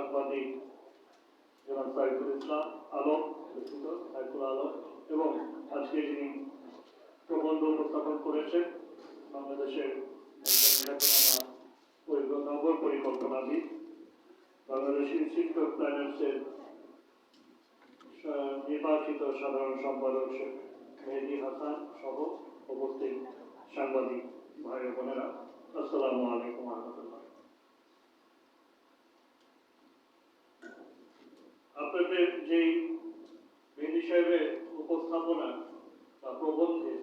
সাংবাদিক জনাব সাইফুল ইসলাম আলম, সাইফুল আলম, এবং আজকে যিনি প্রবন্ধ উপস্থাপন করেছেন বাংলাদেশের নগর পরিকল্পনাবিদ, বাংলাদেশ ইনস্টিটিউট অফ প্ল্যানার্সের নির্বাচিত সাধারণ সম্পাদক মেহেদী হাসান সহ উপস্থিত সাংবাদিক ভাই বোনেরা, আসসালামু আলাইকুম রহমতুল্লাহ। আপনাদের যেই মেহেদী সাহেবের উপস্থাপনা বা প্রবন্ধে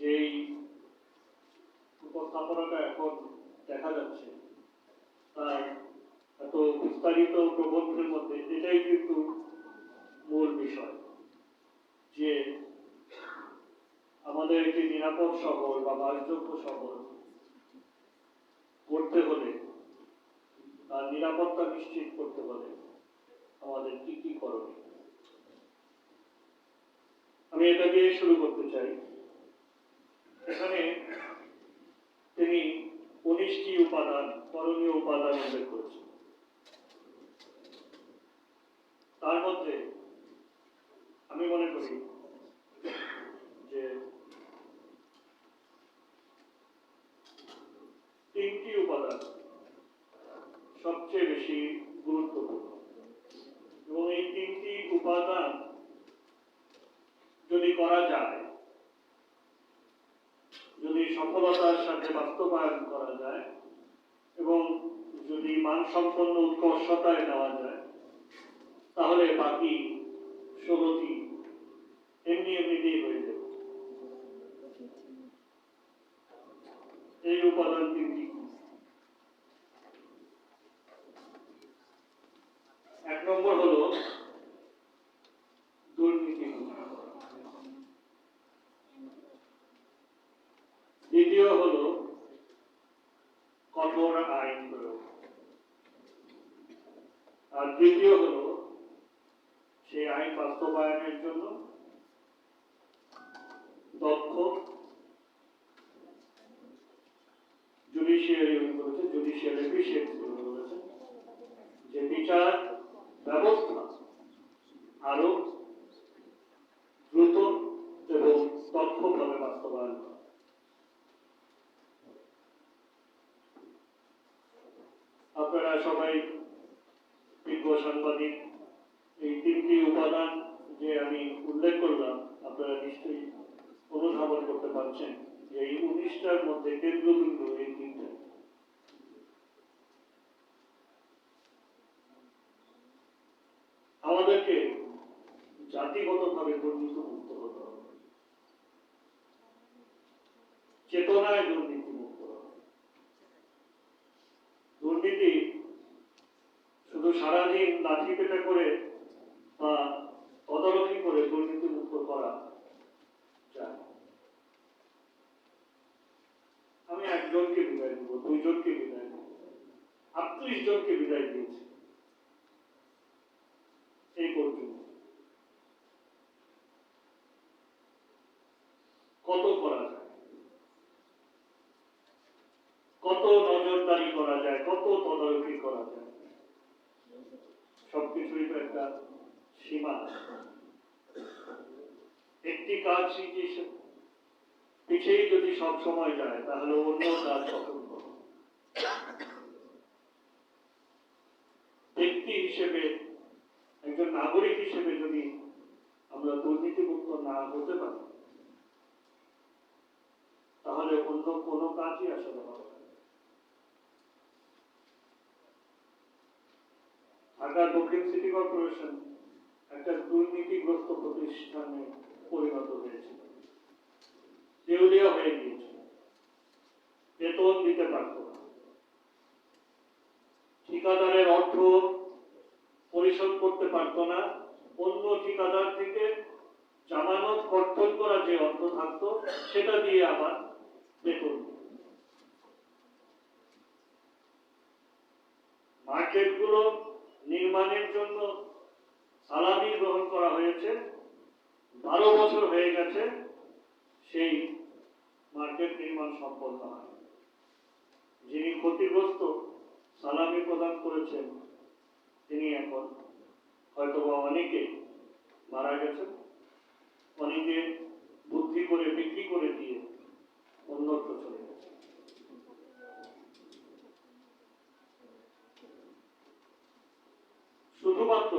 যেই উপস্থাপনাটা এখন দেখা যাচ্ছে, তার এত বিস্তারিত প্রবন্ধের মধ্যে এটাই কিন্তু মূল বিষয় যে আমাদের একটি নিরাপদ শহর বা বাসযোগ্য শহর করতে হলে, তার নিরাপত্তা নিশ্চিত করতে হলে আমাদের কি কি করণীয়। আমি এটা দিয়ে শুরু করতে চাই। এখানে তিনি 19টি উপাদান, করণীয় উপাদান উল্লেখ করেছেন। তার মধ্যে আমি মনে করি যে 3টি উপাদান সবচেয়ে বেশি গুরুত্বপূর্ণ, এবং এই 3টি উপাদান যদি করা যায়, যদি সফলতার সাথে বাস্তবায়ন করা যায় এবং যদি মানসম্পন্ন উৎকর্ষতায় নেওয়া যায়, তাহলে বাকি 16টি এমনিতেই হয়ে যাবে। এই উপাদান 3টি। 1 নম্বর হলো দুর্নীতি, দ্বিতীয় হলো কঠোর আইন প্রয়োগ, আর তৃতীয় হলো সেই আইন বাস্তবায়নের জন্য দক্ষ জুডিশিয়ারি এফিসিয়েন্সি বলেছেন, যে বিচার ব্যবস্থা আরো দ্রুত এবং দক্ষভাবে বাস্তবায়ন করা। আপনারা সবাই বিজ্ঞ সাংবাদিক, এই 3টি উপাদান যে আমি উল্লেখ করলাম, আপনারা নিশ্চয়ই অনুধাবন করতে পারছেন যে এই 19টার মধ্যে কেন্দ্রবিন্দু এই 3টা। আমাদেরকে জাতিগতভাবে দুর্নীতিমুক্ত হতে হবে, চেতনায় দুর্নীতিমুক্ত হবে। দুর্নীতি শুধু সারাদিন লাঠি পেটা করে বা তদারকি করে দুর্নীতিমুক্ত করা যায়। আমি একজনকে বিদায় দেবো, 2 জনকে বিদায় দেবো, 38 জনকে বিদায় দিয়েছি এই পর্যন্ত। কত করা যায়, কত নজরদারি করা যায়, কত তদারকি করা যায়, সবকিছুই তো একটা সীমা। একটি কাজ পিছিয়ে যদি সব সময় যায়, তাহলে অন্য কাজ কখন করবে। ব্যক্তি হিসেবে, একজন নাগরিক হিসেবে যদি আমরা দুর্নীতিমুক্ত না হতে পারি, তাহলে অন্য কোনো কাজই আসলে হবে না। ঢাকা দক্ষিণ সিটি কর্পোরেশন একটা দুর্নীতিগ্রস্ত প্রতিষ্ঠানে পরিণত হয়েছিল, দেউলিয়া হয়ে গিয়েছিল, বেতন দিতে পারত না, ঠিকাদারের অর্থ পরিশোধ করতে পারত না, অন্য ঠিকাদার থেকে জামানত কর্তন করা যে অর্থ থাকতো সেটা দিয়ে আবার বেতন। মার্কেটগুলো নির্মাণের জন্য সালামি গ্রহণ করা হয়েছে, 12 বছর হয়ে গেছে, সেই মার্কেট নির্মাণ সম্পন্ন হয়। যিনি ক্ষতিগ্রস্ত সালামি প্রদান করেছেন তিনি এখন হয়তোবা অনেকে মারা গেছেন, অনেকে বুদ্ধি করে বিক্রি করে দিয়ে অন্যত্র চলে গেছে। শুধুমাত্র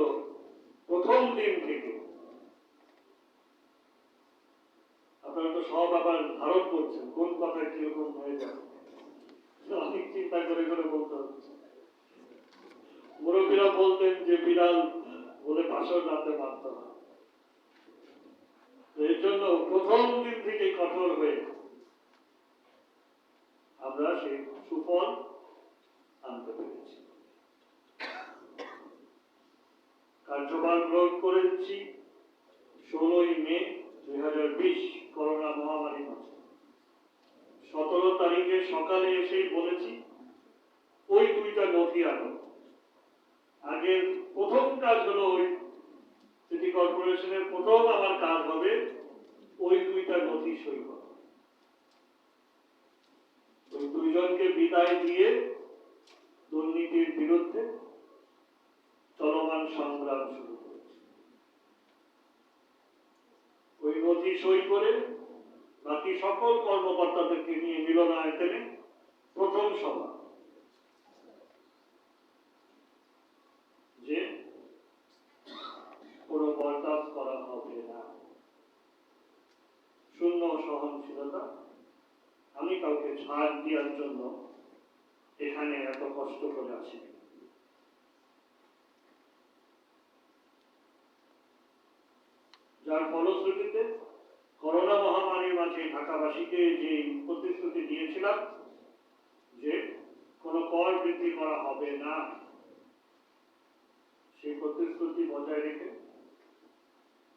প্রথম দিন থেকে আপনারা তো সব আবার ধারণ করছেন কোন কথায় কিরকম হয়ে যাবে, অনেক চিন্তা করে করে বলতে হচ্ছে। মুরব্বীরা বলতেন যে বিড়াল বলে পাশর রাতে মারতে হয়, এর জন্য প্রথম দিন থেকে কঠোর হয়ে আমরা সেই সুফল আনতে পেরেছি। কার্যভার গ্রহণ করেছি 16ই মে 2020 করোনা মহামারী মাঝে। 17 তারিখে সকালে এসেই বলেছি ওই দুইটা নথি আনো। আগের প্রথম কাজ হলো ওই সিটি কর্পোরেশনের প্রথম আমার কাজ হবে ওই দুইটা নথি সই করা। ওই দুইজনকে বিদায় দিয়ে দুর্নীতির বিরুদ্ধে চলমান সংগ্রাম শুরু করেছে। ওই নথি সই করে বাকি সকল কর্মকর্তাদেরকে নিয়ে মিলনায়তনে প্রথম সভা, যে কোনো বরদাস্ত করা হবে না, শূন্য সহনশীলতা। আমি কাউকে ছাড় দেওয়ার জন্য এখানে এত কষ্ট করে আছি। যার ফলশ্রুতিতে করোনা মহামারীর মাঝে ঢাকাবাসীকে যে প্রতিশ্রুতি দিয়েছিলাম যে কোনো কর বৃদ্ধি করা হবে না, সেই প্রতিশ্রুতি বজায় রেখে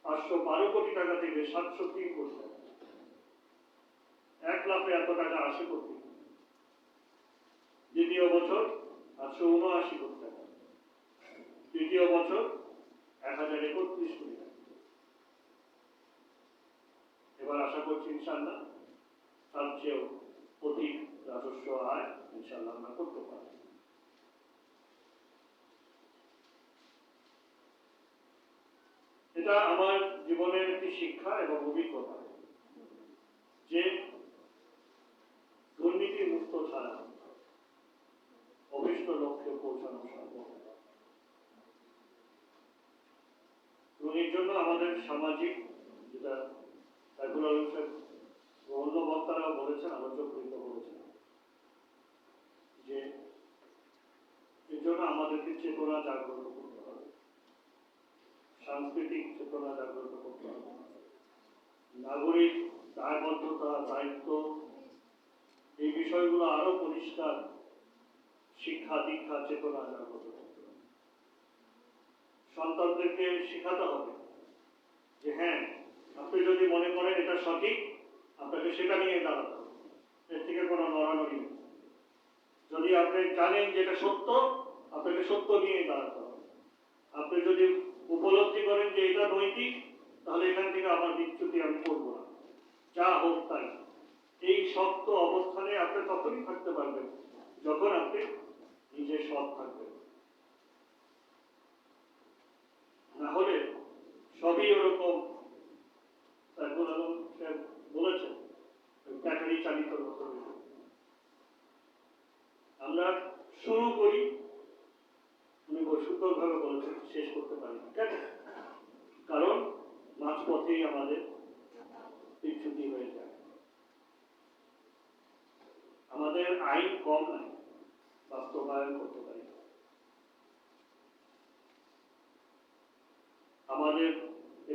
512 কোটি টাকা থেকে 703 কোটি টাকা, 1 লাখে এত টাকা আসে কোটি। দ্বিতীয় বছর 879 কোটি টাকা, তৃতীয় বছর 1031 কোটি টাকা। এবার আশা করছি ইনশাআল্লাহ তার চেয়েও অধিক রাজস্ব আয় ইনশাআল্লাহ আমরা করতে পারব। এটা আমার জীবনের একটি শিক্ষা এবং অভিজ্ঞতা যে দুর্নীতি মুক্ত ছাড়া অভিষ্ট লক্ষ্যে পৌঁছানো সম্ভব। দুর্নীতির জন্য আমাদের সামাজিক, যেটা অন্য বক্তারাও বলেছেন, আলোচকবৃন্দ বলেছেন, যে এর জন্য আমাদেরকে চেতনা জাগ্রত করতে হবে, সাংস্কৃতিক চেতনা জাগ্রত করতে হবে, নাগরিক দায়বদ্ধতা, দায়িত্ব, এই বিষয়গুলো আরো পরিষ্কার শিক্ষা দীক্ষা চেতনা জাগ্রত করতে হবে। সন্তানদেরকে শেখাতে হবে যে হ্যাঁ, আপনি যদি মনে করেন এটা সঠিক, আপনাকে সেটা নিয়ে দাঁড়াতে হবে, এর থেকে কোনো নড়ানড়ি নেই। যদি আপনি জানেন যে এটা সত্য, আপনাকে সত্য নিয়ে দাঁড়াতে হবে। আপনি যদি উপলব্ধি করেন যে এটা নৈতিক, তাহলে এখান থেকে আমার বিচ্যুতি আমি করবো না, যা হোক তাই। এই শক্ত অবস্থানে আপনি তখনই থাকতে পারবেন যখন আপনি নিজে সৎ থাকবেন। না হলে সবই ওরকম বলেছেন ব্যাটারি চালিত মতো। আমরা শুরু করি, উনি সুন্দরভাবে বলেছেন, শেষ করতে পারি না। কেন? কারণ মাঝপথেই আমাদের বিচ্যুতি হয়ে যায়। আমাদের আইন কম নাই, বাস্তবায়ন করতে পারি। আমাদের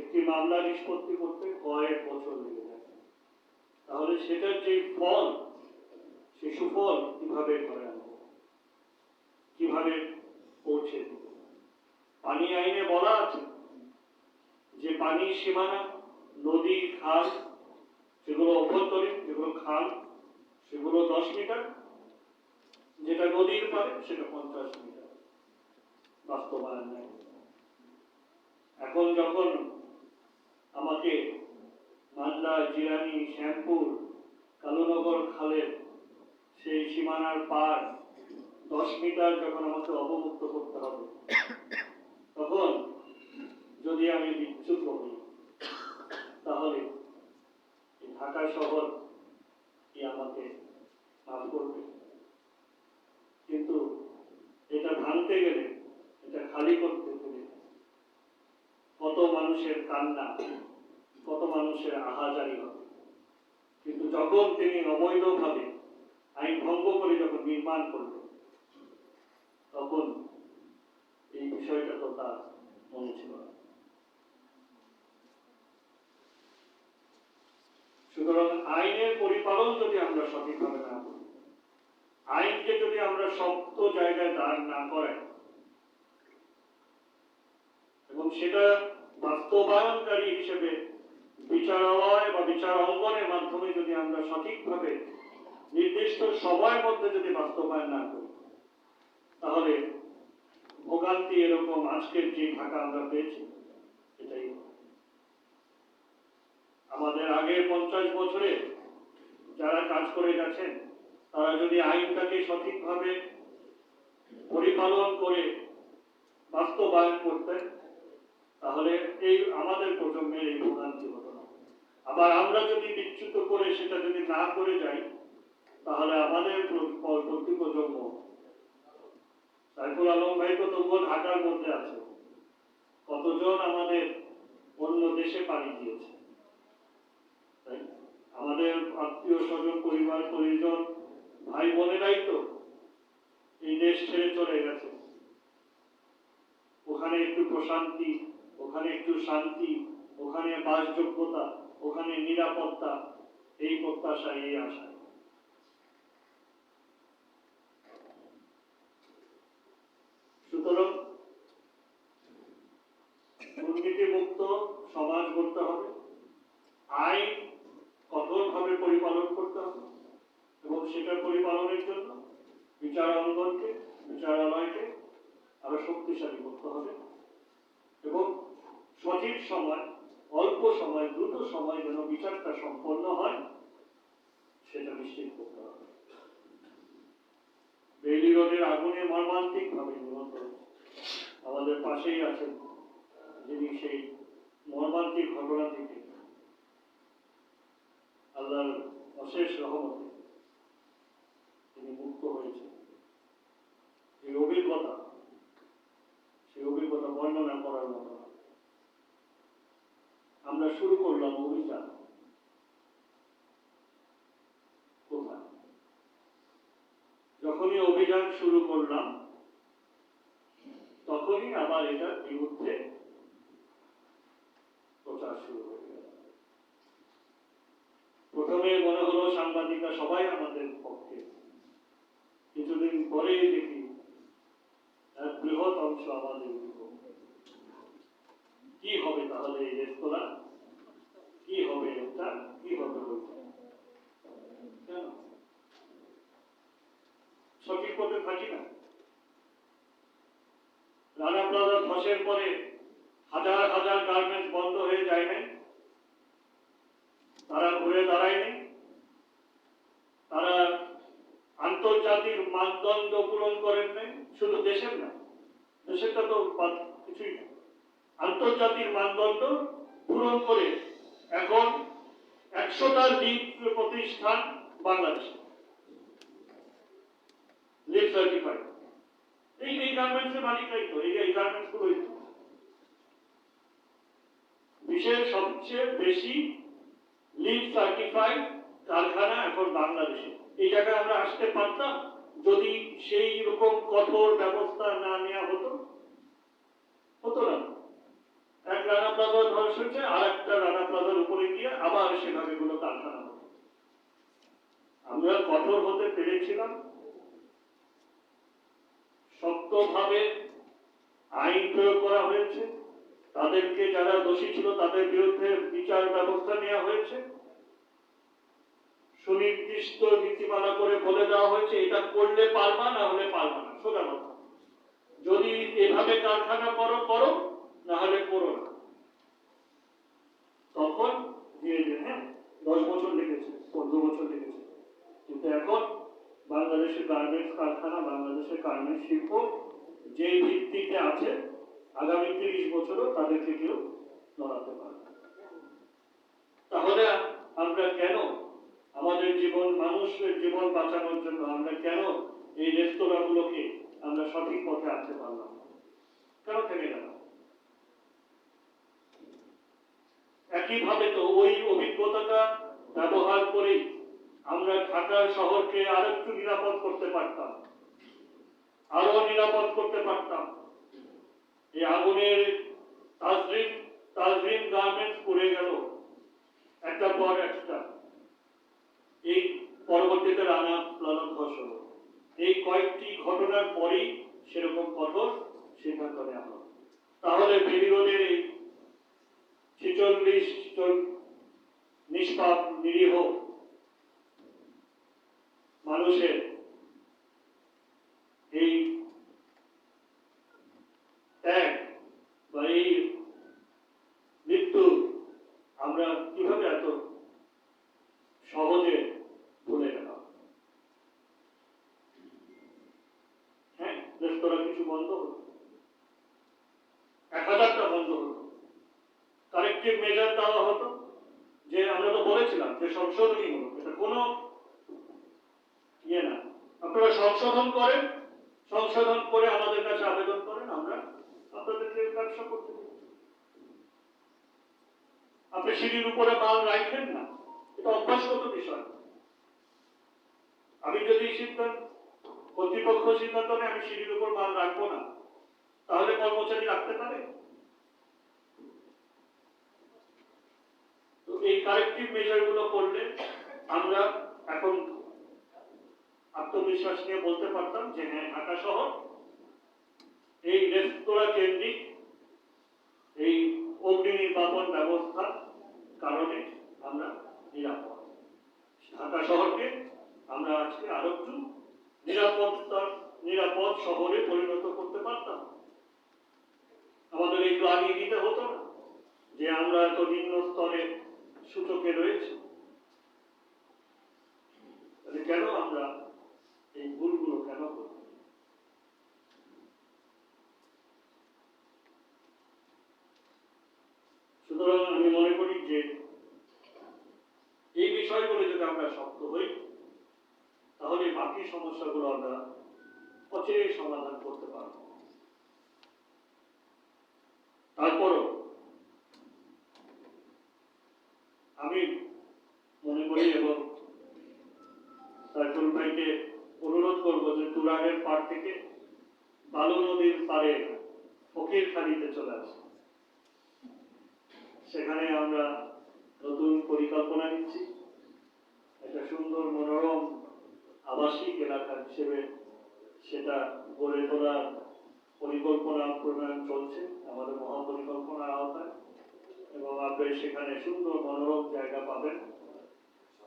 একটি মামলা নিষ্পত্তি করতে কয়েক বছর লেগে যায়। তাহলে সেটার যে ফল, সেই সুফল কিভাবে ধরে আনবো, কিভাবে পৌঁছে দেব? পানি আইনে বলা আছে যে পানির সীমানা, নদী, খাল, সেগুলো অভ্যন্তরীণ, যেগুলো খাল সেগুলো 10 মিটার, যেটা নদীর পারে সেটা 50 মিটার। বাস্তবায়ন নেই। এখন যখন আমাকে মালদা, জিরানি, শ্যামপুর, কালুনগর খালের সেই সীমানার পার 10 মিটার যখন আমাকে অবমুক্ত করতে হবে, তখন যদি আমি বিচ্যুত হই, তাহলে ঢাকা শহর কি আমাকে মাফ করবে? কিন্তু এটা ভাঙতে গেলে, এটা খালি করতে গেলে কত মানুষের কান্না, কত মানুষের আহাজারি হবে। কিন্তু যখন তিনি অবৈধভাবে আইন ভঙ্গ করে যখন নির্মাণ করলেন, তখন এই বিষয়টা তো তার মনে ছিল না। সুতরাং আইনের পরিপালন যদি আমরা সঠিকভাবে না করি, আইনকে যদি আমরা শক্ত জায়গায় দাঁড় না করাই এবং সেটা বাস্তবায়নকারী হিসেবে বিচারালয় বা বিচার অঙ্গনের মাধ্যমে যদি আমরা সঠিকভাবে নির্দিষ্ট সময়ের মধ্যে যদি বাস্তবায়ন না করি, তাহলে ভোগান্তি এরকম আজকের যে ঢাকা আমরা পেয়েছি এটাই। আমাদের আগে 50 বছরে যারা কাজ করে গেছেন, তারা যদি আইনটাকে সঠিকভাবে পরিপালন করে বাস্তবায়ন করতেন, তাহলে এই আমাদের প্রজন্মের এই ভোগান্তি হতো না। আবার আমরা যদি বিচ্যুত করে সেটা যদি না করে যাই, তাহলে আমাদের পরবর্তী প্রজন্ম, সাইফুল আলম ভাই তো তবুও ঢাকার মধ্যে আছে, কতজন আমাদের অন্য দেশে পাড়ি দিয়েছে, আমাদের আত্মীয় স্বজন, পরিবার পরিজন, ভাই বোনেরাই তো এই দেশ ছেড়ে চলে গেছে। ওখানে একটু প্রশান্তি, ওখানে একটু শান্তি, ওখানে বাসযোগ্যতা, ওখানে নিরাপত্তা, এই প্রত্যাশা, এই আশা। সুতরাং দুর্নীতিমুক্ত সমাজ গড়তে হবে, আইন কঠোরভাবে পরিপালন করতে হবে এবং সেটা পরিপালনের জন্য বিচার অঙ্গনকে, বিচারালয়কে আরো শক্তিশালী করতে হবে এবং সঠিক সময়, অল্প সময়, দ্রুত সময় যেন বিচারটা সম্পন্ন হয় সেটা নিশ্চিত করতে হবে। বেইলি রোডের আগুনে মর্মান্তিক ভাবে নিহত আমাদের পাশেই আছেন, যিনি সেই মর্মান্তিক ঘটনা থেকে আল্লাহর অশেষ রহমতে তিনি মুক্ত হয়েছেন। এই অভিজ্ঞতা, সেই অভিজ্ঞতা বর্ণনা করার মতো। আমরা শুরু করলাম অভিযান, কোথায়? যখনই অভিযান শুরু করলাম, তখনই আবার এটার বিরুদ্ধে প্রচার শুরু হয়ে গেল। প্রথমে মনে হলো সাংবাদিকরা সবাই আমাদের পক্ষে, কিছুদিন পরেই দেখি এক বৃহৎ অংশ আমাদের বিপক্ষে। কি হবে তাহলে এই রেস্তোরাঁ, কি হবে এটা, কি হবে ওইটা? কেন সঠিক পথে থাকি না? রানা প্লাজা ধসের পরে হাজার হাজার গার্মেন্টস বন্ধ হয়ে যায় নাই, তারা ঘুরে দাঁড়ায়নি, তারা আন্তর্জাতিক মানদণ্ড পূরণ করেন নাই। শুধু দেশের না, দেশেরটা তো কিছুই না, আন্তর্জাতিক মানদণ্ড পূরণ করে এখন 100টা লিড প্রতিষ্ঠান বাংলাদেশে লিড সার্টিফাইড। এই গার্মেন্টসের মালিকরাই তো, এই গার্মেন্টস গুলোই তো বিশ্বের সবচেয়ে বেশি লিড সার্টিফাইড কারখানা এখন বাংলাদেশে। এই জায়গায় আমরা আসতে পারতাম যদি সেই রকম কঠোর ব্যবস্থা না নেওয়া হতো? হতো না। এক রানা প্লাজা ধস হয়েছে, আর একটা রানা প্লাজার উপরে গিয়ে আবার সেভাবে গুলো কারখানা হতো। আমরা কঠোর হতে পেরেছিলাম, শক্তভাবে আইন প্রয়োগ করা হয়েছে, তাদেরকে যারা দোষী ছিল তাদের বিরুদ্ধে বিচার ব্যবস্থা নেওয়া হয়েছে, সুনির্দিষ্ট নীতিমালা করে বলে দেওয়া হয়েছে এটা করলে পারবা, না হলে পারবা না। সোজা কথা, যদি এভাবে কারখানা করো করো, না হলে করো না। তখন ধীরে ধীরে 10 বছর লেগেছে, 15 বছর লেগেছে, কিন্তু এখন বাংলাদেশ বাংলাদেশের গার্মেন্টস কারখানা, বাংলাদেশের গার্মেন্টস শিল্প যে ভিত্তিতে আছে, আগামী 30 বছরও তাদেরকে কেউ নড়াতে পারবে। তাহলে আমরা কেন আমাদের জীবন, মানুষের জীবন বাঁচানোর জন্য আমরা কেন এই রেস্তোরাঁগুলোকে আমরা সঠিক পথে আনতে পারলাম না? কেন থেমে গেল? একইভাবে তো ওই অভিজ্ঞতাটা ব্যবহার করেই আমরা ঢাকার শহরকে আরেকটু নিরাপদ করতে পারতাম, আরো নিরাপদ করতে পারতাম। এই আগুনের তাজরিন গার্মেন্টস পড়ে গেল একটার পর একটা, এই পরবর্তীতে রানা প্লাজা ধস হলো। এই কয়েকটি ঘটনার পরেই সেরকম কঠোর সিদ্ধান্ত নেওয়া হলো। তাহলে বেবি রোডের এই 46 জন নিষ্পাপ নিরীহ মানুষের এই ত্যাগ বা এই মৃত্যু আমরা কিভাবে এত সহজে ভুলে গেলাম? হ্যাঁ, রেস্তোরাঁ কিছু বন্ধ হলো, 1000টা বন্ধ হলো, কারেক্টিভ মেজার দেওয়া হতো, যে আমরা তো বলেছিলাম যে সংশোধনীমূলক, এটা কোনো ইয়ে না, আপনারা সংশোধন করেন, সংশোধন করে আমাদের কাছে আবেদন করেন, আমরা আপনাদেরকে ব্যবসা করতে দিই। আপনি সিঁড়ির উপরে মাল রাখেন না, এটা অভ্যাসগত বিষয়। আমি যদি কর্তৃপক্ষ সিদ্ধান্ত নেয় আমি সিঁড়ির উপর মাল রাখবো না, তাহলে কর্মচারী রাখতে পারে? তো এই কারেক্টিভ মেজার গুলো করলে আমরা এখন আত্মবিশ্বাস নিয়ে বলতে পারতাম যে হ্যাঁ, ঢাকা শহর এই রেস্তোরাঁ কেন্দ্রিক এই অগ্নি নির্বাপন ব্যবস্থার কারণে আমরা নিরাপদ। ঢাকা শহরকে আমরা আজকে আরো একটু নিরাপদ শহরে পরিণত করতে পারতাম। আমাদের এই গ্লানি দিতে হতো না যে আমরা এত নিম্ন স্তরে সূচকে রয়েছি। কেন আমরা এই ভুলগুলো কেন করি? সুতরাং আমি মনে করি যে এই বিষয়গুলো যদি আমরা শক্ত হই, তাহলে বাকি সমস্যাগুলো আমরা অচিরেই সমাধান করতে পারব। তারপরও আমি মনে করি এবং সাইফুল ভাইকে অনুরোধ করব যে তুরাগের পাড় থেকে বালু নদীর পাড়ে ফকিরখালীতে চলে আসে। সেখানে আমরা নতুন পরিকল্পনা নিচ্ছি, একটা সুন্দর মনোরম আবাসিক এলাকা হিসেবে সেটা গড়ে তোলার পরিকল্পনা প্রণয়ন চলছে আমাদের মহাপরিকল্পনার আওতায়, এবং আপনি সেখানে সুন্দর মনোরম জায়গা পাবেন,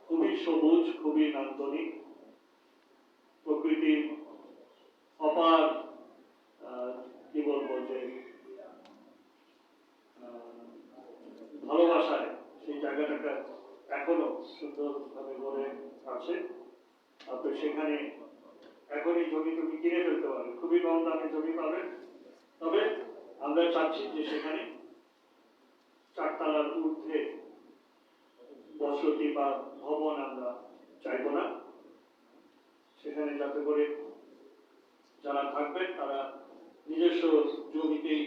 খুবই সবুজ, খুবই নান্দনিক, প্রকৃতির অপার কি বলবো যে ভালোবাসায় সেই জায়গাটাকে এখনো সুন্দরভাবে গড়ে আছে। আপনি সেখানে এখনই জমি টমি কিনে ফেলতে পারেন, খুবই কম দামে জমি পাবেন। তবে আমরা চাচ্ছি যে সেখানে 4 তলার ঊর্ধ্বে বসতি বা ভবন আমরা চাইব না। সেখানে যাতে করে যারা থাকবেন তারা নিজস্ব জমিতেই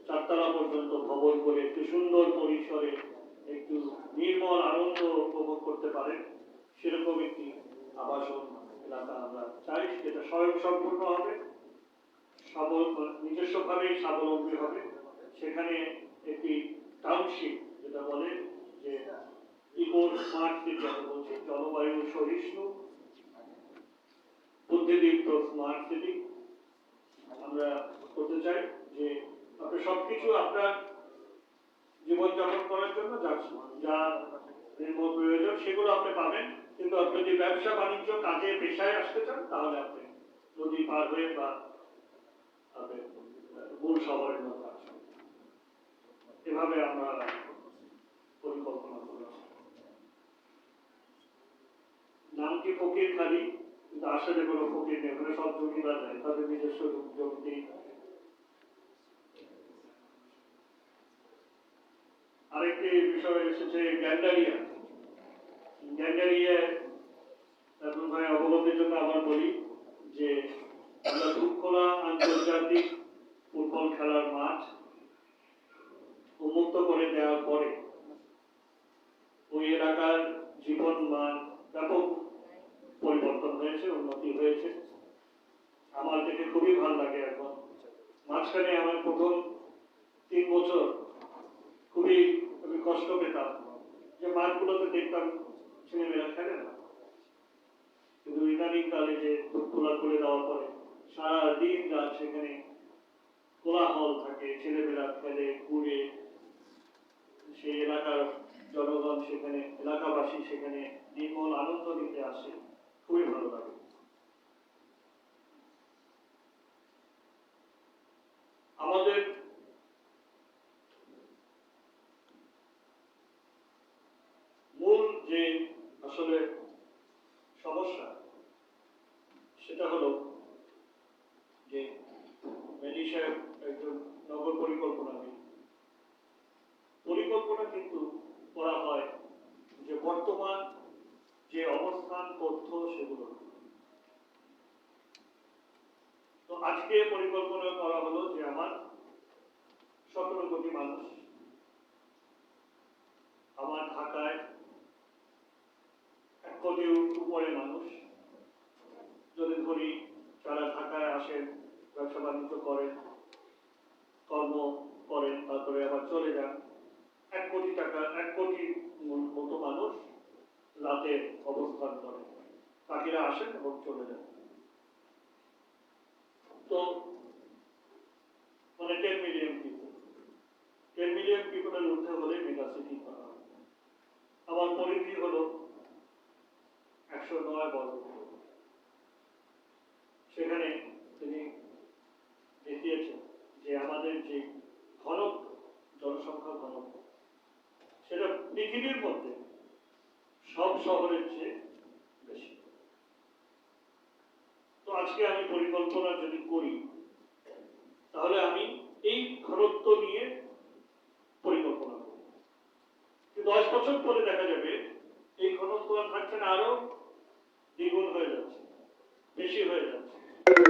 4 তলা পর্যন্ত ভবন করে একটু সুন্দর পরিসরে একটু নির্মল আনন্দ উপভোগ করতে পারেন, সেরকম একটি আবাসন এলাকা আমরা চাই, যেটা স্বয়ংসম্পূর্ণ হবে, নিজস্বভাবেই স্বাবলম্বী হবে। সেখানে একটি টাউনশিপ, যেটা বলে যে ইকো স্মার্ট সিটি, আমরা বলছি জলবায়ু সহিষ্ণু বুদ্ধিদীপ্ত স্মার্ট সিটি আমরা করতে চাই, যে আপনি সবকিছু আপনার জীবনযাপন করার জন্য যা নির্মল প্রয়োজন সেগুলো আপনি পাবেন, কিন্তু আপনি যদি ব্যবসা বাণিজ্য কাজে পেশায় আসতে চান তাহলে আপনি নদী পার হয়ে বা মূল শহরের মধ্যে আসবেন। এভাবে আমরা পরিকল্পনা করলাম। নাম কি ফকিরখালী, কিন্তু আসলে কোনো ফকির নেই, ওখানে সব জমিদার নেই, তাদের নিজস্ব জমি। আরেকটি বিষয় এসেছে গ্যান্ডারিয়া। গ্যান্ডারিয়া এখন ভাই অবগতির জন্য আবার বলি যে আমরা দুধখোলা আন্তর্জাতিক ফুটবল খেলার মাঠ উন্মুক্ত করে দেওয়ার পরে ওই এলাকার জীবন মান ব্যাপক পরিবর্তন হয়েছে, উন্নতি হয়েছে। আমার দেখে খুবই ভালো লাগে। এখন মাঝখানে আমার প্রথম 3 বছর খুবই আমি কষ্ট পেতাম যে মাঠগুলোতে দেখতাম ছেলেমেয়েরা খেলে না, কিন্তু ইদানিং কালে যে খোলা করে দেওয়ার পরে সারাদিন রাত সেখানে কোলাহল থাকে, ছেলেমেয়েরা খেলে ঘুরে, সেই এলাকার জনগণ সেখানে, এলাকাবাসী সেখানে নির্মল আনন্দ নিতে আসে, খুবই ভালো লাগে। আমাদের মূল যে আসলে সমস্যা সেটা হলো যে মেনি সাহেব একজন নগর পরিকল্পনাবিদ, পরিকল্পনা কিন্তু করা হয় যে বর্তমান যে অবস্থান তথ্য সেগুলো। তো আজকে পরিকল্পনা করা হলো যে আমার 17 কোটি মানুষ, আমার ঢাকায় 1 কোটির উপরে মানুষ, যদি ধরি যারা ঢাকায় আসেন, ব্যবসা বাণিজ্য করেন, কর্ম করেন, তারপরে আবার চলে যান, 1 কোটি টাকা, 1 কোটি মতো মানুষ রাতে অবস্থান করেন, বাকিরা আসেন এবং চলে যান। তো মানে 10 মিলিয়ন পিপল, 10 মিলিয়ন পিপলের ঊর্ধ্বে হলে মেগা সিটি করা হয়। আমার পরিধি হলো 109 বর্গ। সেখানে তিনি দেখিয়েছেন যে আমাদের যে ঘনত্ব, জনসংখ্যা ঘনত্ব, সেটা পৃথিবীর মধ্যে সব শহরের চেয়ে বেশি। তো আজকে আমি পরিকল্পনা যদি করি তাহলে আমি এই ঘনত্ব নিয়ে পরিকল্পনা করব। 10 বছর পরে দেখা যাবে এই ঘনত্ব আর থাকছে না, আরো দ্বিগুণ হয়ে যাচ্ছে, বেশি হয়ে যাচ্ছে।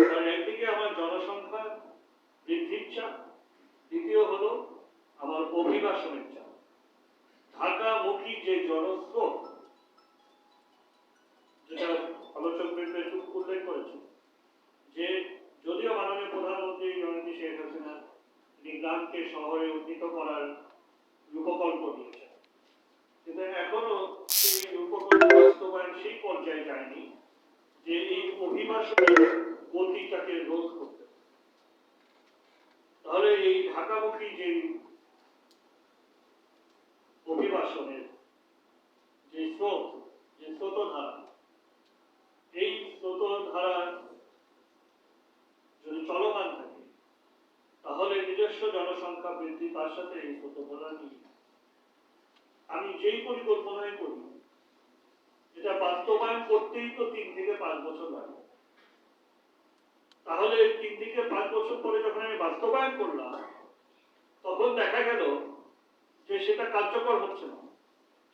কারণ একদিকে আমার জনসংখ্যা বৃদ্ধির চাপ, দ্বিতীয় হলো আমার অভিবাসনের চাপ। ঢাকামুখী যে জনস্রোত, যেটা আলোচকবৃন্দ একটু উল্লেখ করেছে, যে যদিও মাননীয় প্রধানমন্ত্রী জননেত্রী শেখ হাসিনা তিনি গ্রামকে শহরে উন্নীত করার রূপকল্প দিয়েছেন, কিন্তু এখনো সেই রূপকল্প বাস্তবায়ন সেই পর্যায়ে যায়নি যে এই অভিবাসনের গতিটাকে রোধ করতে। তাহলে এই ঢাকামুখী যে অভিবাসনের যে স্রোত, যে স্রোতধারা, এই স্রোতধারা যদি চলমান থাকে তাহলে নিজস্ব জনসংখ্যা বৃদ্ধি, তার সাথে এই স্রোতধারা নিয়ে আমি যেই পরিকল্পনায় করি এটা বাস্তবায়ন করতেই তো 3 থেকে 5 বছর লাগে। তাহলে 3 থেকে 5 বছর পরে যখন আমি বাস্তবায়ন করলাম তখন দেখা গেল যে সেটা কার্যকর হচ্ছে না,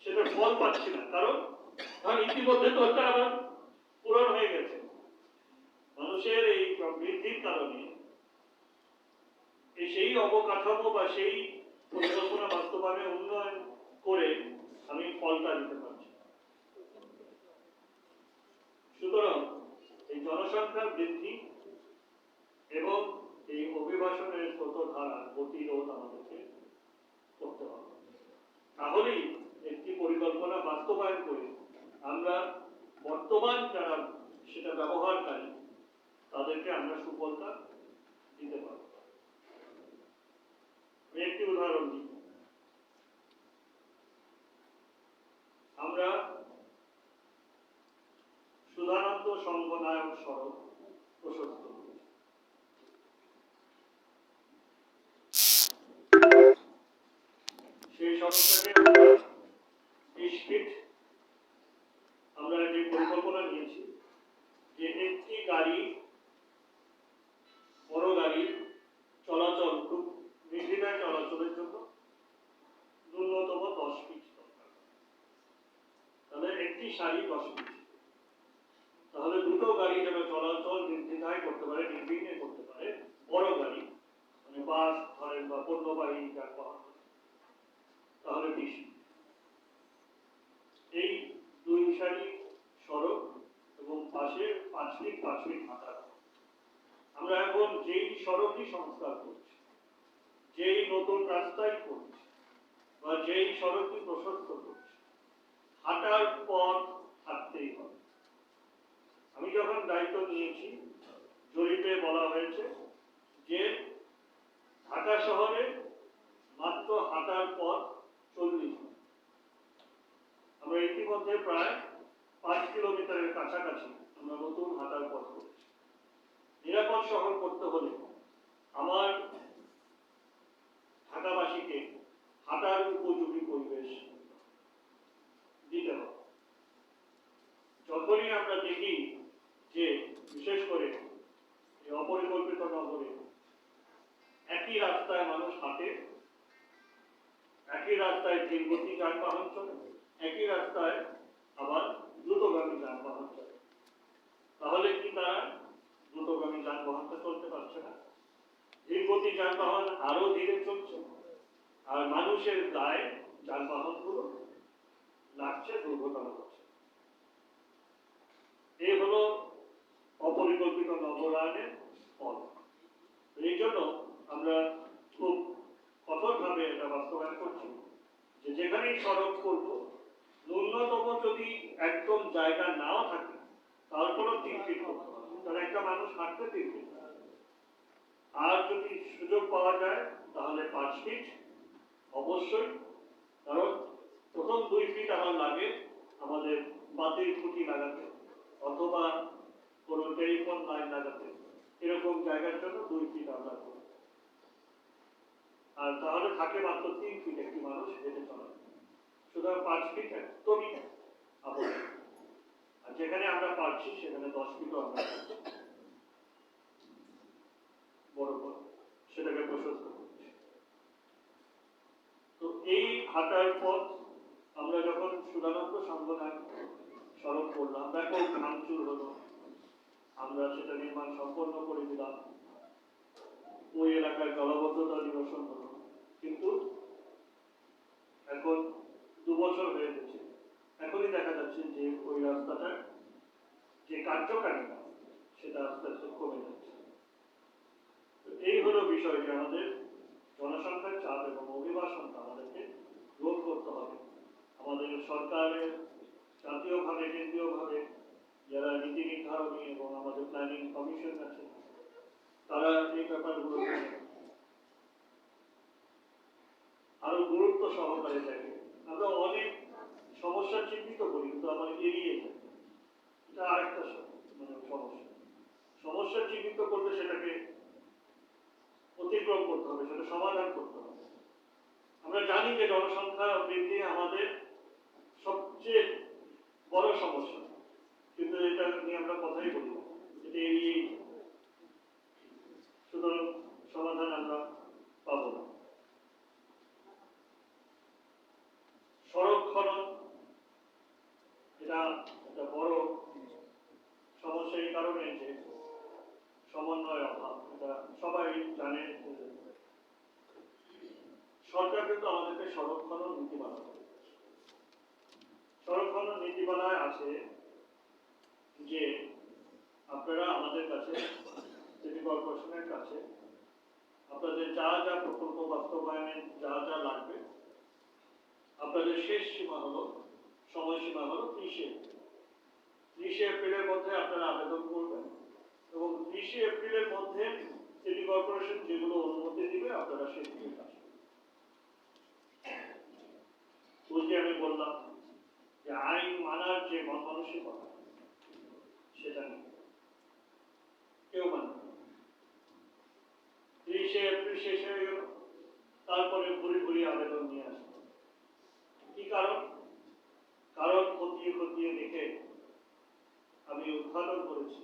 সেটা ফল পাচ্ছি না। কারণ ইতিমধ্যে তো ওটা আবার পূরণ হয়ে গেছে। মানুষের এই বৃদ্ধির কারণে সেই অবকাঠামো বা সেই পরিকল্পনা বাস্তবায়নে উন্নয়ন করে আমি ফলটা দিতে পারছি। সুতরাং এই জনসংখ্যার বৃদ্ধি এবং এই অভিবাসনের স্রোতধারা প্রতিরোধ আমাদেরকে করতে হবে। তাহলেই একটি পরিকল্পনা বাস্তবায়ন করে আমরা বর্তমান যারা সেটা ব্যবহারকারী তাদেরকে আমরা সুফলতা দিতে পারব। একটি উদাহরণ দিই, আমরা সুধানন্দ সংঘনায়ক সড়ক প্রশস্ত করেছি। সেই সড়কটাকে 20 ফিট আমরা যে পরিকল্পনা নিয়েছি যে একটি গাড়ি, বড় গাড়ি চলাচল খুব নির্দ্বিধায় চলাচলের জন্য ন্যূনতম 10 ফিট দরকার। তাহলে একটি সারি 10 ফিট, তাহলে দুটো গাড়ি যেন চলাচল নির্দ্বিধায় করতে পারে, নির্বিঘ্নে করতে পারে, বড় গাড়ি মানে বাস ধরেন বা পণ্যবাহী যানবাহন, তাহলে 20 ফিট। এই দুই সারি সড়ক এবং পাশে 5 ফিট 5 ফিট হাঁটা। আমরা এখন যেই সড়কই সংস্কার করছি, যেই নতুন রাস্তায় করছি বা যেই সড়কই প্রশস্ত করছি, হাঁটার পথ থাকতেই হবে। আমি যখন দায়িত্ব নিয়েছি, জরিপে বলা হয়েছে যে ঢাকা শহরে মাত্র হাঁটার পথ 40। আমরা ইতিমধ্যে প্রায় 5 কিলোমিটারের কাছাকাছি আমরা নতুন হাঁটার পথ করেছি। নিরাপদ শহর করতে হলে আমার ঢাকাবাসীকে হাঁটার উপযোগী পরিবেশ দিতে হবে। যখনই আমরা দেখি যে বিশেষ করে এই অপরিকল্পিত নগরে একই রাস্তায় মানুষ হাঁটে, একই রাস্তায় ধীরগতি যানবাহন চলে, একই রাস্তায় আবার দ্রুতগামী যানবাহন চলে, তাহলে কি তারা দ্রুতগামী যানবাহনটা চলতে পারছে না? ধীরগতি যানবাহন আরো ধীরে চলছে, আর মানুষের গায়ে যানবাহনগুলো লাগছে, দুর্ঘটনা হচ্ছে। এই হলো অপরিকল্পিত নগরায়নের ফল। এই জন্য আমরা খুব কঠোরভাবে এটা বাস্তবায়ন করছি যে যেখানেই সড়ক করব, ন্যূনতম যদি একদম জায়গা নাও থাকে তারপরেও 3 ফিট করতে হবে, কারণ একটা মানুষ হাঁটতে 3 ফিট, আর যদি সুযোগ পাওয়া যায় তাহলে 5 ফিট অবশ্যই। কারণ প্রথম 2 ফিট আমার লাগে আমাদের বাতির খুঁটি লাগাতে অথবা কোনো টেলিফোন লাইন লাগাতে, এরকম জায়গার জন্য 2 ফিট আমরা করি। আর তাহলে থাকে মাত্র 3 ফিট একটি মানুষ হেঁটে চলা। সুতরাং 5 ফিট একদমই আবশ্যক। আর যেখানে আমরা পারছি সেখানে 10 ফিটও আমরা বড় করে সেটাকে প্রশস্ত করছি। তো এই হাঁটার পথ আমরা যখন সুধানন্দ সংগঠন সড়ক করলাম, ব্যাপক ভাঙচুর হলো, আমরা সেটা নির্মাণ সম্পন্ন করে দিলাম, ওই এলাকায় জলাবদ্ধতা নিরসন হলো, কিন্তু এখন 2 বছর হয়ে গেছে, এখনই দেখা যাচ্ছে যে ওই রাস্তাটার যে কার্যকারিতা সেটা আস্তে আস্তে কমে যাচ্ছে। এই হলো বিষয় যে আমাদের জনসংখ্যার চাপ এবং অভিবাসনটা আমাদেরকে রোধ করতে হবে। আমাদের সরকারের জাতীয়ভাবে কেন্দ্রীয়ভাবে যারা নীতি নির্ধারণী এবং আমাদের প্ল্যানিং কমিশন আছে, তারা এই ব্যাপারগুলোকে আরো গুরুত্ব সহকারে দেখে। আমরা অনেক সমস্যা চিহ্নিত করি কিন্তু আমরা এড়িয়ে যাই, এটা আরেকটা মানে সমস্যা চিহ্নিত করলে সেটাকে অতিক্রম করতে হবে, সেটা সমাধান করতে হবে। আমরা জানি যে জনসংখ্যা বৃদ্ধি আমাদের সবচেয়ে বড় সমস্যা, কিন্তু এটা নিয়ে আমরা কথাই বলি না, এটা এড়িয়েই। সুতরাং সমাধান আমরা পাব না। সড়ক খনন এটা একটা বড় সমস্যা, এই কারণে যে সমন্বয় অভাব, এটা সবাই জানে। সরকার কিন্তু আমাদেরকে সড়ক খনন নীতিমালা করে। সড়ক খনন নীতিমালায় আছে যে আপনারা আমাদের কাছে সিটি কর্পোরেশনের কাছে আপনাদের যা যা প্রকল্প বাস্তবায়নে যা যা লাগবে, আপনাদের শেষ সীমা হলো, সময়সীমা হলো 30 এপ্রিলের মধ্যে আপনারা আবেদন করবেন এবং 30 এপ্রিলের মধ্যে সিটি কর্পোরেশন যেগুলো অনুমতি দিবে আপনারা সেগুলো আসবেন। বুঝতে আমি বললাম যে আইন মানার যে মন মানসিকতা সেটা নেই, কেউ মানে। 30 এপ্রিল শেষ হয়ে গেল, তারপরে ঘুরি আবেদন নিয়ে আসবে। কি কারণ? খতিয়ে দেখে আমি উদ্ঘাটন করেছি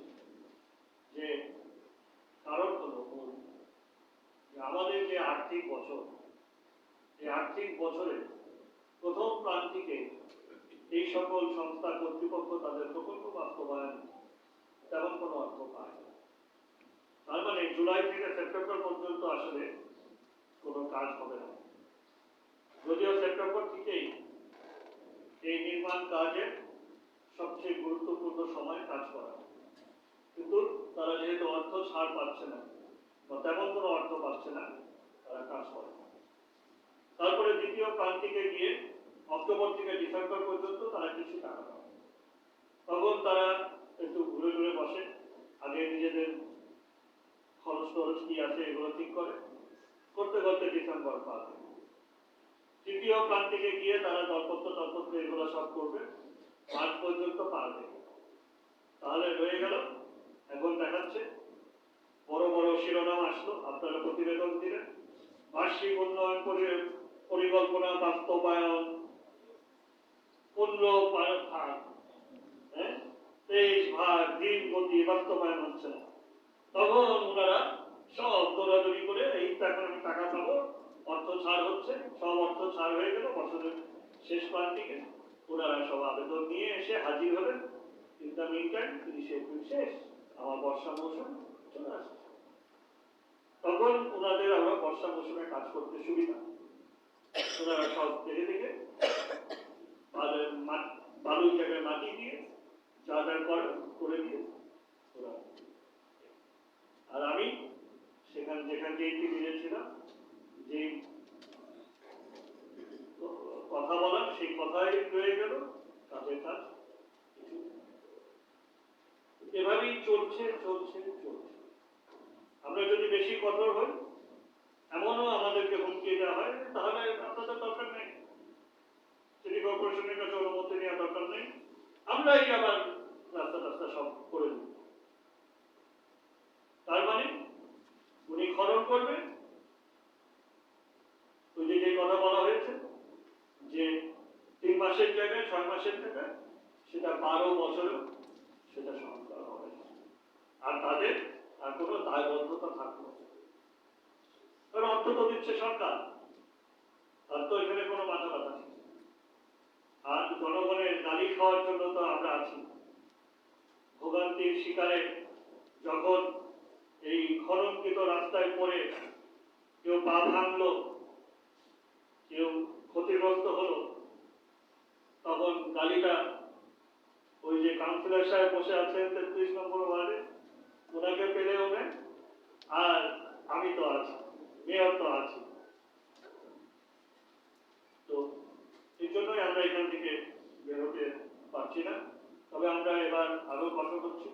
বছরে প্রথম প্রান্তিকে এই সকল সংস্থা কর্তৃপক্ষ তাদের প্রকল্প বাস্তবায়ন তেমন কোনো অর্থ পায় না। তার মানে জুলাই থেকে সেপ্টেম্বর পর্যন্ত আসলে কোনো কাজ হবে না। যদিও সেপ্টেম্বর থেকেই এই নির্মাণ কাজের সবচেয়ে গুরুত্বপূর্ণ সময় কাজ করা, কিন্তু তারা যেহেতু অর্থ ছাড় পাচ্ছে না বা তেমন কোনো অর্থ পাচ্ছে না, তারা কাজ করে। তারপরে দ্বিতীয় প্রান্তিকে গিয়ে অক্টোবর থেকে ডিসেম্বর পর্যন্ত তারা কিছু টাকা পায়। তখন তারা একটু ঘুরে ঘুরে বসে, আগে নিজেদের খরচ টরচ কি আছে এগুলো ঠিক করে, করতে করতে ডিসেম্বর পার হয়। তৃতীয় প্রান্তিকে গিয়ে তারা দরপত্র এগুলো সব করবে, মার্চ পর্যন্ত পারবে। তাহলে রয়ে গেল, এখন দেখাচ্ছে বড় বড় শিরোনাম আসলো, আপনারা প্রতিবেদন দিলেন, বার্ষিক উন্নয়ন পরিকল্পনা বাস্তবায়ন 15 ভাগ, 23 ভাগ ধীর গতি বাস্তবায়ন হচ্ছে না। তখন ওনারা সব দৌড়াদৌড়ি করে এই এখন আমি টাকা পাবো, অর্থ ছাড় হচ্ছে, সব অর্থ ছাড় হয়ে গেল বছরের শেষ প্রান্তিকে, ওনারা সব আবেদন নিয়ে এসে হাজির হলেন। In the meantime 30 April শেষ, আমার বর্ষা মৌসুম চলে আসছে। তখন ওনাদের আমরা বর্ষা মৌসুমে কাজ করতে সুবিধা, ওনারা সব দেখে দেখে বালুর জায়গায় মাটি দিয়ে যা যা করে দিয়ে ওরা। আর আমি সেখানে যেখান থেকে ছিলাম, যে কথা বলার সেই কথাই রয়ে গেল, কাজের কাজ কিছু। এভাবেই চলছে চলছে চলছে। আমরা যদি বেশি কঠোর হই, এমনও আমাদেরকে হুমকি দেওয়া হয়, তাহলে আপনাদের দরকার নেই, সিটি কর্পোরেশনের কাছে অনুমতি নেওয়া দরকার নেই, আমরাই আবার রাস্তা সব করে দেব। তার মানে উনি খনন করবেন, ওই যে কথা বলা হয়েছে যে 3 মাসের জায়গায় 6 মাসের জায়গায় সেটা 12 বছরেও সেটা সংস্কার হবে, আর তাদের আর কোনো দায়বদ্ধতা থাকবে না। কারণ অর্থ তো দিচ্ছে সরকার, তার তো এখানে কোনো বাধা বাধা নেই। আর জনগণের গালি খাওয়ার জন্য তো আমরা আছি। ভোগান্তির শিকারে যখন এই খননকৃত রাস্তায় পড়ে কেউ পা ভাঙলো, কেউ ক্ষতিগ্রস্ত হলো, তখন গালিটা ওই যে কাউন্সিলর সাহেব বসে আছেন 33 নম্বর ওয়ার্ডে, ওনাকে পেলে হবে, আর আমি তো আছি, মেয়র তো আছি। তো এই জন্যই আমরা এখান থেকে বেরোতে পারছি না। তবে আমরা এবার আরো কঠোর করছি।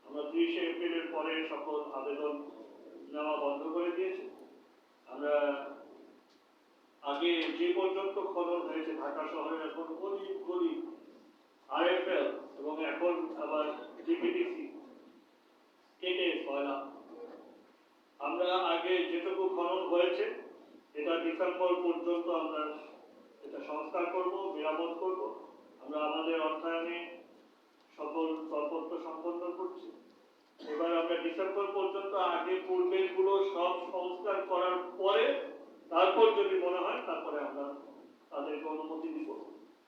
আমরা 30 এপ্রিলের পরে সকল আবেদন নেওয়া বন্ধ করে দিয়েছি। আমরা আগে যে পর্যন্ত খনন হয়েছে ঢাকা শহরে, এখন গলি আরএফএল এবং এখন আবার জিপিডিসি কেটে কয়লা, আমরা আগে যেটুকু খনন হয়েছে এটা ডিসেম্বর পর্যন্ত আমরা এটা সংস্কার করব, মেরামত করব। আমরা আমাদের অর্থায়নে সকল দরপত্র সম্পন্ন করছি। এবার আমরা ডিসেম্বর পর্যন্ত আগে পূর্বের গুলো সব সংস্কার করার পরে তারপর যদি মনে হয় তারপরে আমরা তাদেরকে অনুমতি দিব।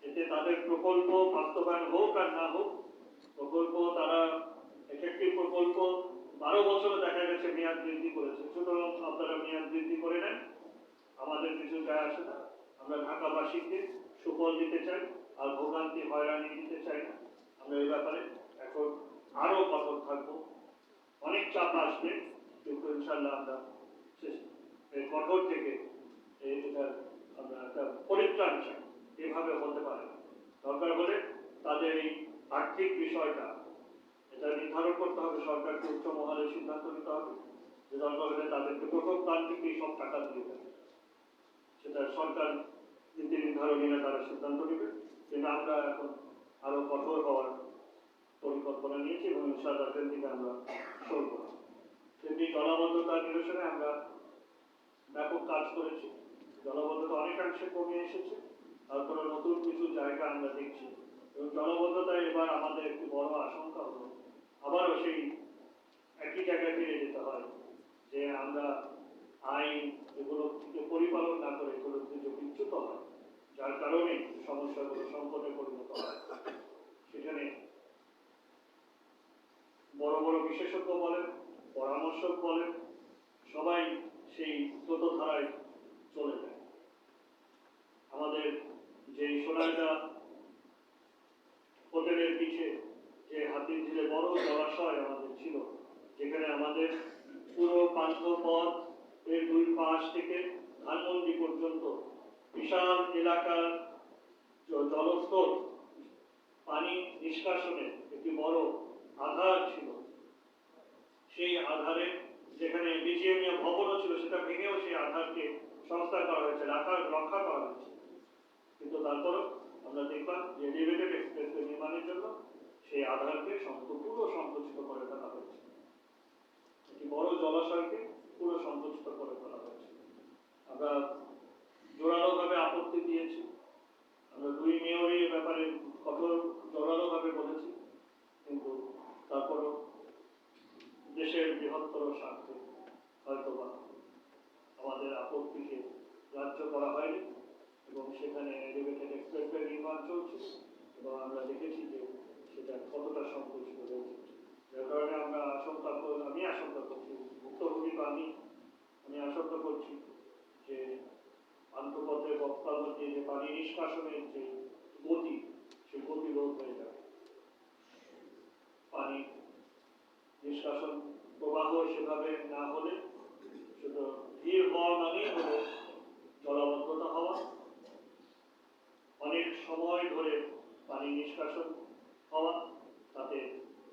এতে তাদের প্রকল্প বাস্তবায়ন হোক আর না হোক, প্রকল্প তারা এফেক্টিভ প্রকল্প 12 বছরে দেখা গেছে মেয়াদ বৃদ্ধি করেছে, সুতরাং আপনারা মেয়াদ বৃদ্ধি করে নেন, আমাদের কিছু যায় আসে না। আমরা ঢাকাবাসীকে সুফল দিতে চাই, আর ভোগান্তি হয়রানি দিতে চাই না। আমরা এই ব্যাপারে এখন আরো কঠোর থাকবো। অনেক চাপ আসবে, কিন্তু ইনশাল্লাহ আমরা এই কঠোর থেকে এটা আমরা একটা পরিত্রাণ চাই। এভাবে হতে পারে, দরকার হলে তাদের এই আর্থিক বিষয়টা এটা নির্ধারণ করতে হবে, সরকারকে উচ্চ মহলে সিদ্ধান্ত নিতে হবে যে দরকার হলে তাদেরকে প্রথম প্রাণ থেকেই সব টাকা দিয়ে দেবে। সেটা সরকার নীতি নির্ধারণীরা তারা সিদ্ধান্ত নেবে, কিন্তু আমরা এখন আরো কঠোর হওয়ার পরিকল্পনা নিয়েছি এবং ইনশাআল্লাহ ট্রেন থেকে আমরা সরব। তেমনি জলাবদ্ধতা নিরসনে আমরা ব্যাপক কাজ করেছি, জলাবদ্ধতা অনেকাংশে কমে এসেছে, তারপরে নতুন কিছু জায়গা আমরা দেখছি এবং জলাবদ্ধতায় এবার আমাদের একটি বড় আশঙ্কা হলো আবারও সেই একই জায়গায় ফিরে যেতে হয় যে আমরা আইন এগুলো থেকে পরিপালন না করে এগুলো থেকে বিচ্যুত হয়, যার কারণে সমস্যাগুলো সংকটে পরিণত হয়। সেখানে বড় বড় বিশেষজ্ঞ বলেন, পরামর্শক বলেন, সবাই সেই স্রোত ধারায় চলে যায়। আমাদের যে সোনারগাঁ হোটেলের পিছে যে হাতিরঝিলে বড় জলাশয় আমাদের ছিল, যেখানে আমাদের পুরো পান্থপথ এর দুই পাশ থেকে ধানমন্ডি পর্যন্ত বিশাল এলাকার জলস্রোত পানি নিষ্কাশনের একটি বড় আধার ছিল। সেই আধারে যেখানে বিজিএমইএ ভবনও ছিল, সেটা ভেঙেও সেই আধারকে সংস্কার করা হয়েছে, রক্ষা করা হয়েছে। কিন্তু তারপরও আমরা দেখলাম যে এলিভেটেড এক্সপ্রেসওয়ে নির্মাণের জন্য সেই আধারকে পুরো সংকুচিত করে ফেলা হয়েছে। একটি বড় জলাশয়কে পুরো সংকুচিত করে ফেলা হয়েছে। আমরা জোরালোভাবে আপত্তি দিয়েছি, আমরা দুই মেয়রই এ ব্যাপারে কঠোর জোরালোভাবে বলেছি, কিন্তু তারপরও দেশের বৃহত্তর স্বার্থে হয়তোবা আমাদের আপত্তিকে গ্রাহ্য করা হয়নি এবং সেখানে এলিভেটেড এক্সপ্রেসওয়ে নির্মাণ চলছে এবং আমরা দেখেছি যে সেটা কতটা সংকুচিত হয়েছে। যার কারণে আমরা আমি আশঙ্কা করছি, ভুক্তভোগী বা আমি আশঙ্কা করছি যে পান্থপথের বক্তব্য দিয়ে যে পানি নিষ্কাশনের যে গতি, সেই গতি রোধ হয়ে যাবে। পানি নিষ্কাশন প্রবাহ সেভাবে না হলে শুধু ধীর হওয়া মানেই হলো জলাবদ্ধতা হওয়া। অনেক সময় ধরে পানি নিষ্কাশন হওয়া, তাতে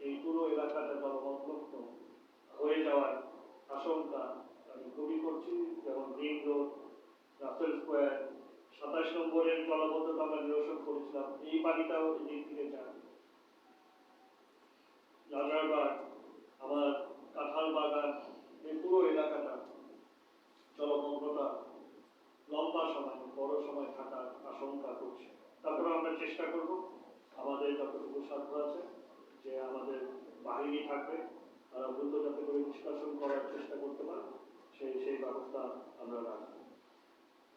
এই পুরো এলাকাটা জলমগ্ন হয়ে যাওয়ার আশঙ্কা আমি খুবই করছি। যেমন রিং রোড, রাসেল স্কোয়ার, 27 নম্বরের জলাবদ্ধতা আমরা নিরসন করেছিলাম, এই পানিটাও এদিক থেকে যায়। লাগারবাগ, আমার কাঁঠাল বাগান, এই পুরো এলাকাটা জলমগ্নতা লম্বা সময়, বড় সময় থাকার আশঙ্কা করছে। তারপরে আমরা চেষ্টা করব, আমাদের যতটুকু সাধ্য আছে, যে আমাদের বাহিনী থাকবে, তারা দ্রুত যাতে করে নিষ্কাশন করার চেষ্টা করতে পারে, সেই ব্যবস্থা আমরা রাখব।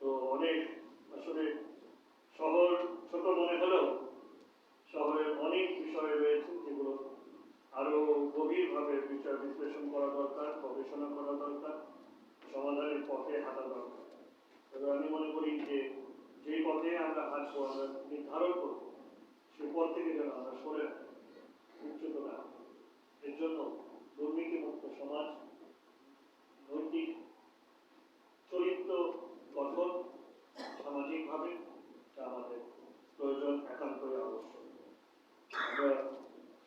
তো অনেক আসলে শহর ছোট মনে হলেও শহরের অনেক বিষয় রয়েছে যেগুলো আরো গভীরভাবে বিচার বিশ্লেষণ করা দরকার, গবেষণা করা দরকার, সমাধানের পথে হাঁটা দরকার। তবে আমি মনে করি যে পথে আমরা হাঁটবো, আমরা নির্ধারণ করবো, সেই পথ থেকে যেন আমরা সরে উচ্চত না। এর জন্য দুর্নীতিমুক্ত সমাজ, নৈতিক চরিত্র গঠন সামাজিকভাবে আমাদের প্রয়োজন, একান্তই আবশ্যক। আমরা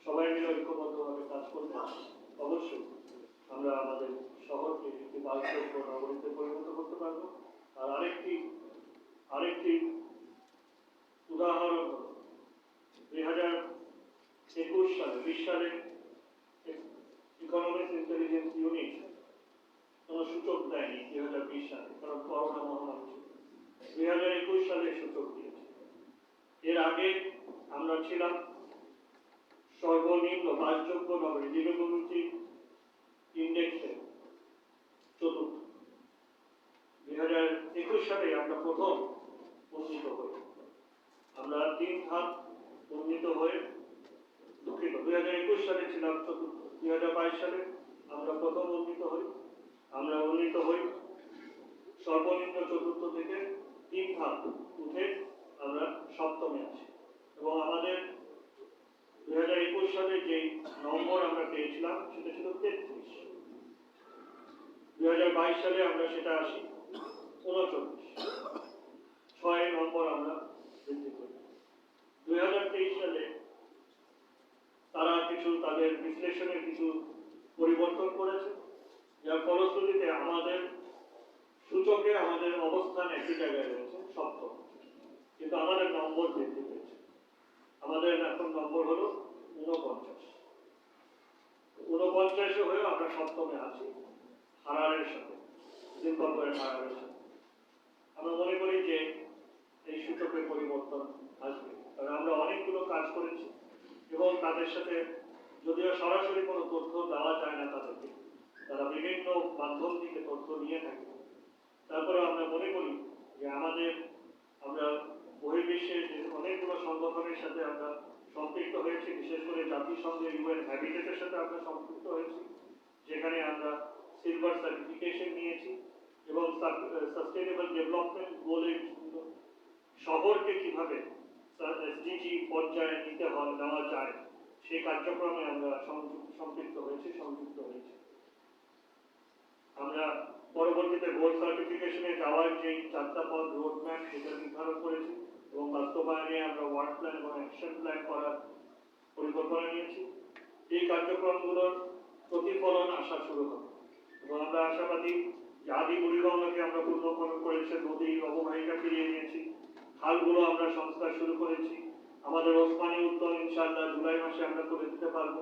সবাই মিলে ঐক্যবদ্ধভাবে কাজ করতে অবশ্যই আমরা আমাদের শহরকে একটি বাসযোগ্য নগরীতে পরিণত করতে পারবো। আর আরেকটি উদাহরণ হল 2021 সালে 20 সালে ইকোনমিক্স ইন্টেলিজেন্স ইউনিট কোনো সূচক দেয়নি 2020 সালে, কারণ করোনা মহামারী ছিল। 2021 সালে সূচক দিয়েছে। এর আগে আমরা ছিলাম সর্বনিম্ন বাসযোগ্য নগরী, লিভেবিলিটি ইন্ডেক্সে চতুর্থ। 2021 সালে আমরা প্রথম উন্নীত হই। আমরা 3 ধাপ উন্নীত হয়ে, দুঃখিত, 2021 সালে ছিলাম চতুর্থ, 2022 সালে আমরা প্রথম উন্নীত হই। আমরা উন্নীত হই সর্বনিম্ন চতুর্থ থেকে 3 ধাপ উঠে আমরা সপ্তমে আছি এবং আমাদের 2021 সালে যে নম্বর আমরা পেয়েছিলাম সেটা ছিল 33। 2022 সালে আমরা সেটা আসি 39, 6 নম্বর আমরা বৃদ্ধি করি। 2023 সালে তারা তাদের বিশ্লেষণের কিছু পরিবর্তন করেছে, যার ফলশ্রুতিতে আমাদের সূচকে আমাদের অবস্থান একই জায়গায় রয়েছে, সপ্তম, কিন্তু আমাদের নম্বর বৃদ্ধি পেয়েছে। আমাদের এখন নম্বর হলো 49। 49 হয়েও আমরা সপ্তমে আছি, হারারের সাথে, জিম্বাবুয়ের হারারের সাথে। আমরা মনে করি যে এই সূচকের পরিবর্তন আসবে, কারণ আমরা অনেকগুলো কাজ করেছি এবং তাদের সাথে যদিও সরাসরি কোনো তথ্য দেওয়া যায় না তাদেরকে, তারা বিভিন্ন মাধ্যম থেকে তথ্য নিয়ে থাকে, তারপরে আমরা মনে করি যে আমরা বহির্বিশ্বে যে অনেকগুলো সংগঠনের সাথে আমরা সম্পৃক্ত হয়েছি, বিশেষ করে জাতিসংঘের ইউএন হ্যাবিটেটের সাথে আমরা সম্পৃক্ত হয়েছি, যেখানে আমরা সিলভার সার্টিফিকেশন নিয়েছি এবং সাস্টেইনেবল ডেভেলপমেন্ট গোলের শহরকে কিভাবে এসডিজি পর্যায়ে নেওয়া যায় সেই কার্যক্রমে আমরা সম্পৃক্ত হয়েছি, সংযুক্ত হয়েছি। আমরা পরবর্তীতে গোল্ড সার্টিফিকেশনে যাওয়ার যে যাত্রাপথ রোড ম্যাপ সেটা নির্ধারণ করেছি এবং বাস্তবায়নে আমরা ওয়ার্ক প্ল্যান এবং অ্যাকশন প্ল্যান করার পরিকল্পনা নিয়েছি। এই কার্যক্রমগুলোর প্রতিফলন আসা শুরু হবে এবং আমরা আশাবাদী যে আদি বুড়িগঙ্গাকে আমরা পূর্ণকরণ করেছি, নদীর অববাহিকা ফিরিয়ে নিয়েছি, খালগুলো আমরা সংস্কার শুরু করেছি, আমাদের ওসমানী উদ্যান ইনশাআল্লাহ জুলাই মাসে আমরা করে দিতে পারবো,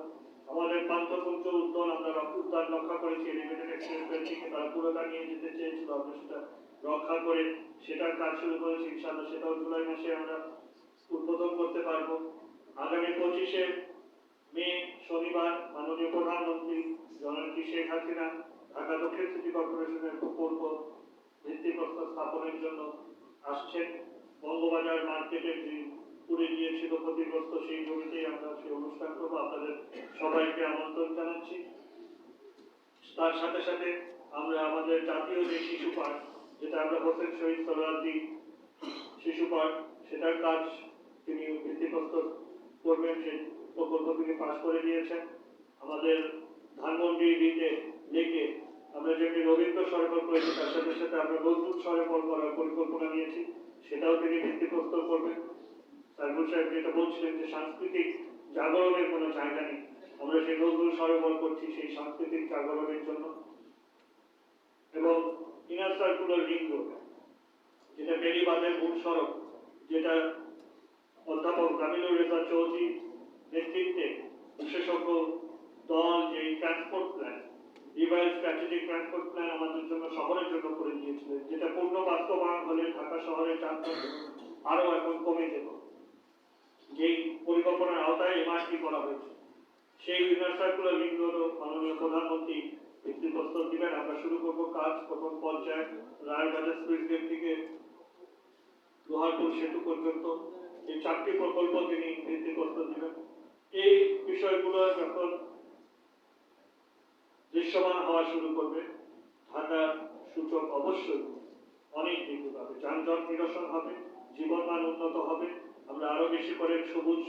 আমাদের পান্থপুঞ্জ উদ্যান আমরা উদ্যান রক্ষা করেছি, এলিভেটেড এক্সপ্রেসওয়ে থেকে তারা পুরোটা নিয়ে যেতে চেয়েছিল, আমরা সেটা রক্ষা করে সেটার কাজ শুরু করেছি, ইনশাআল্লাহ সেটাও জুলাই মাসে আমরা উদ্বোধন করতে পারবো। আগামী 25শে মে শনিবার মাননীয় প্রধানমন্ত্রী জননেত্রী শেখ হাসিনা ঢাকা দক্ষিণ সিটি কর্পোরেশনের প্রকল্প ভিত্তিপ্রস্তর স্থাপনের জন্য আসছেন। বঙ্গবাজার মার্কেটের যে পুড়ে গিয়েছিল ক্ষতিগ্রস্ত সেই জমিতেই আমরা সেই অনুষ্ঠান করবো। আপনাদের সবাইকে আমন্ত্রণ জানাচ্ছি। তার সাথে সাথে আমরা আমাদের জাতীয় যে শিশু পার্ক, যেটা আমরা হোসেন শহীদ সোহরাওয়ার্দী শিশু পার্ক, সেটার কাজ তিনি ভিত্তিপ্রস্তর করবেন, সেই প্রকল্প তিনি পাশ করে দিয়েছেন। আমাদের ধানমন্ডি লেকে আমরা যেমনি রবীন্দ্র সরোবর করেছি, তার সাথে সাথে আমরা নজরুল সরোবর করার পরিকল্পনা নিয়েছি, সেটাও তিনি ভিত্তিপ্রস্তর করবেন। সাইফুল সাহেব যেটা বলছিলেন যে সাংস্কৃতিক জাগরণের কোনো জায়গা নেই, আমরা সেই নজরুল সরোবর করছি সেই সাংস্কৃতিক জাগরণের জন্য। এবং ইনার সার্কুলার রিং রোড, যেটা বেড়িবাঁধের মূল সড়ক, যেটা অধ্যাপক জামিলুর রেজা চৌধুরী নেতৃত্বে বিশেষজ্ঞ দল যে transport plan, revise strategic transport plan আমাদের জন্য শহরের জন্য করে দিয়েছিলেন, যেটা পূর্ণ বাস্তবায়ন হলে ঢাকা শহরের যানজট আরো এখন কমে যেত। যেই পরিকল্পনার আওতায় এমআরটি করা হয়েছে, সেই ইনার সার্কুলার রিং রোডও মাননীয় প্রধানমন্ত্রী ভিত্তিপ্রস্তর দিবেন। আমরা শুরু করবো কাজ প্রথম পর্যায়ে রায়বাজার সুইচ গেট থেকে লোহারপুর সেতু পর্যন্ত এই 4টি প্রকল্প তিনি ভিত্তিপ্রস্তর দিবেন। এই বিষয়গুলো যখন দৃশ্যমান হওয়া শুরু করবে, ঢাকার সূচক অবশ্যই অনেক বৃদ্ধি পাবে, যানজট নিরসন হবে, জীবনমান উন্নত হবে, আমরা আরো বেশি করে সবুজ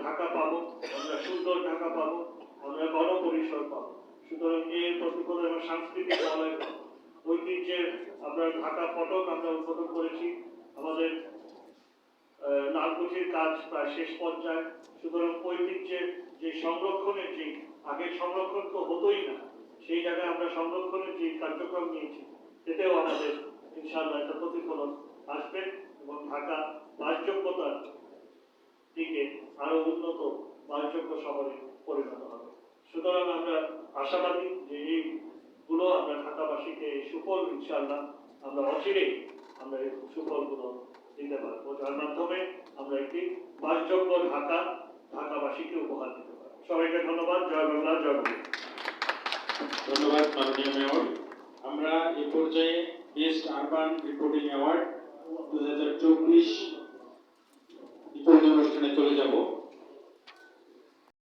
ঢাকা পাবো, আমরা সুন্দর ঢাকা পাবো, আমরা গণপরিসর পাবো। সুতরাং এর প্রতিফলন এবং সাংস্কৃতিক বলয় ঐতিহ্যের আমরা ঢাকা ফটক আমরা উদ্বোধন করেছি, আমাদের লালকুঠির কাজ প্রায় শেষ পর্যায়ে। সুতরাং ঐতিহ্যের যে সংরক্ষণের যে আগের সংরক্ষণ তো হতোই না, সেই জায়গায় আমরা সংরক্ষণের যে কার্যক্রম নিয়েছি এতেও আমাদের ইনশাআল্লাহ একটা প্রতিফলন আসবে এবং ঢাকা বাসযোগ্যতার দিকে আরো উন্নত বাসযোগ্য শহরে পরিণত হবে। সুতরাং আমরা আশাবাদী যে এইগুলো আমরা ঢাকাবাসীকে এই সুফল ইনশাআল্লাহ আমরা অচিরেই আমরা এই সুফলগুলো দিতে পারবো, যার মাধ্যমে আমরা একটি বাসযোগ্য ঢাকাবাসীকে উপহার দিতে পারবো। সবাইকে ধন্যবাদ। জয় বাংলা, জয় বাংলা। ধন্যবাদ মাননীয় মেয়র। আমরা এই পর্যায়ে best urban reporting award 2024 reporting অনুষ্ঠানে চলে যাব।